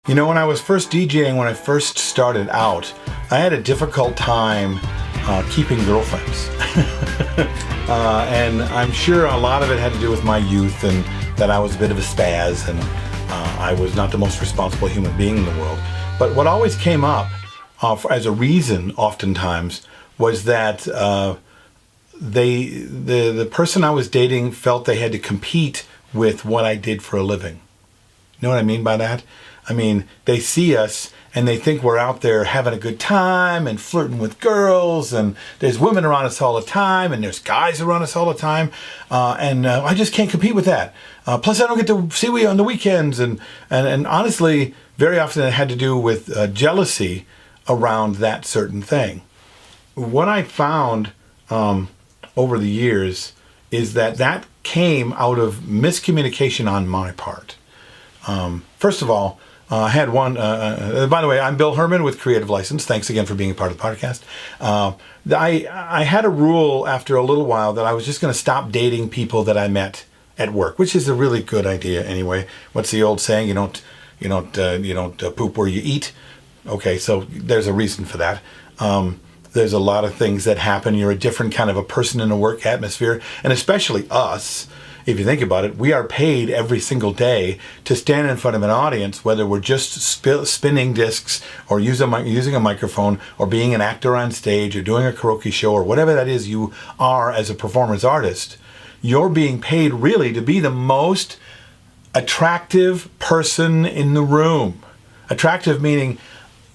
You know, when I was first DJing, when I first started out, I had a difficult time keeping girlfriends. And I'm sure a lot of it had to do with my youth and that I was a bit of a spaz and I was not the most responsible human being in the world. But what always came up as a reason oftentimes was that the person I was dating felt they had to compete with what I did for a living. You know what I mean by that? I mean, they see us and they think we're out there having a good time and flirting with girls, and there's women around us all the time and there's guys around us all the time, and I just can't compete with that. Plus I don't get to see you on the weekends, and honestly, very often it had to do with jealousy around that certain thing. What I found over the years is that came out of miscommunication on my part. First of all, I had one, by the way, I'm Bill Herman with Creative License. Thanks again for being a part of the podcast. I had a rule after a little while that I was just going to stop dating people that I met at work, which is a really good idea anyway. What's the old saying? You don't poop where you eat. Okay, so there's a reason for that. There's a lot of things that happen. You're a different kind of a person in a work atmosphere, and especially us. If you think about it, we are paid every single day to stand in front of an audience, whether we're just spinning discs or using a microphone or being an actor on stage or doing a karaoke show or whatever that is you are as a performance artist. You're being paid really to be the most attractive person in the room. Attractive meaning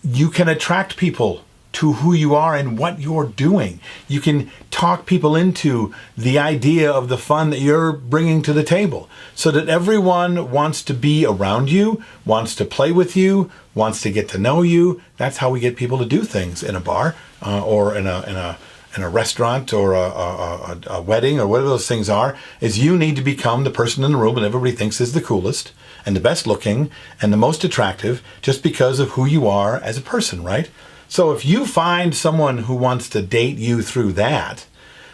you can attract people to who you are and what you're doing. You can talk people into the idea of the fun that you're bringing to the table so that everyone wants to be around you, wants to play with you, wants to get to know you. That's how we get people to do things in a bar or in a restaurant or a wedding or whatever those things are, is you need to become the person in the room that everybody thinks is the coolest and the best looking and the most attractive just because of who you are as a person, right? So if you find someone who wants to date you through that,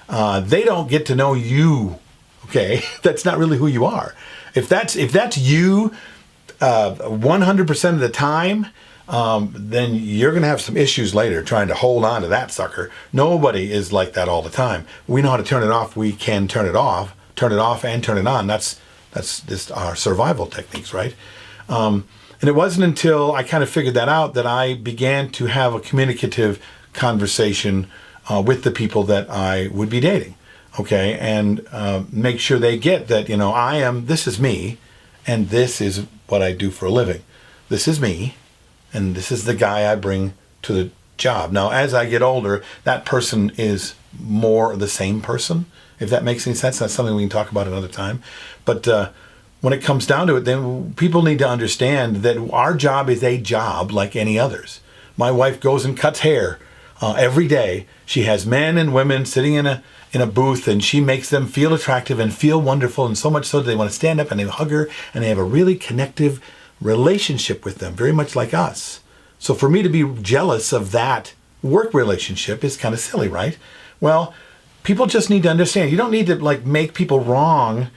they don't get to know you, okay? That's not really who you are. If that's you 100% of the time, then you're going to have some issues later trying to hold on to that sucker. Nobody is like that all the time. We know how to turn it off. We can turn it off and turn it on. That's just our survival techniques, right? And it wasn't until I kind of figured that out that I began to have a communicative conversation with the people that I would be dating, okay? And make sure they get that, this is me, and this is what I do for a living. This is me, and this is the guy I bring to the job. Now, as I get older, that person is more the same person, if that makes any sense. That's something we can talk about another time. But when it comes down to it, then people need to understand that our job is a job like any others. My wife goes and cuts hair every day. She has men and women sitting in a booth, and she makes them feel attractive and feel wonderful, and so much so that they want to stand up and they hug her, and they have a really connective relationship with them, very much like us. So for me to be jealous of that work relationship is kind of silly, right? Well, people just need to understand. You don't need to make people wrong,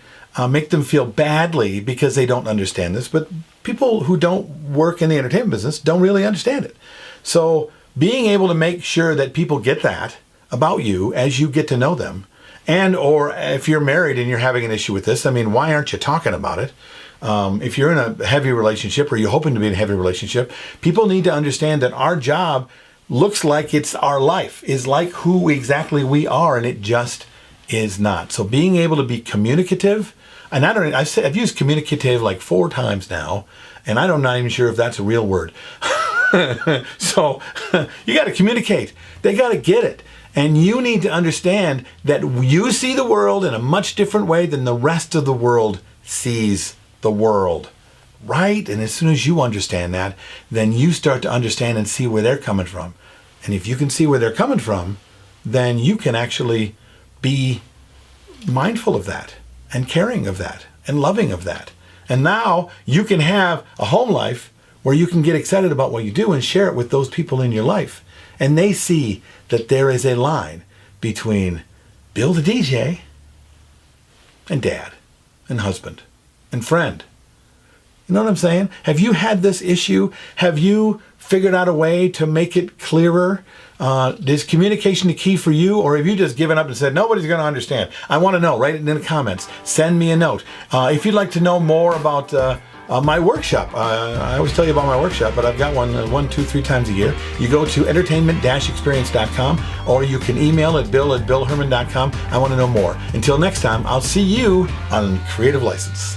make them feel badly because they don't understand this, but people who don't work in the entertainment business don't really understand it. So being able to make sure that people get that about you as you get to know them, and or if you're married and you're having an issue with this, why aren't you talking about it? If you're in a heavy relationship or you're hoping to be in a heavy relationship, people need to understand that our job looks like it's our life, is like who exactly we are, and it just is not. So being able to be communicative, and I've used communicative 4 times now, and I'm not even sure if that's a real word. So you got to communicate. They got to get it. And you need to understand that you see the world in a much different way than the rest of the world sees the world, right? And as soon as you understand that, then you start to understand and see where they're coming from. And if you can see where they're coming from, then you can actually be mindful of that and caring of that and loving of that. And now you can have a home life where you can get excited about what you do and share it with those people in your life. And they see that there is a line between Bill the DJ and dad and husband and friend. You know what I'm saying? Have you had this issue? Have you figured out a way to make it clearer? Is communication the key for you, or have you just given up and said, nobody's going to understand? I want to know. Write it in the comments. Send me a note. If you'd like to know more about my workshop, I always tell you about my workshop, but I've got one, 2, 3 times a year. You go to entertainment-experience.com, or you can email at bill@billherman.com. I want to know more. Until next time, I'll see you on Creative License.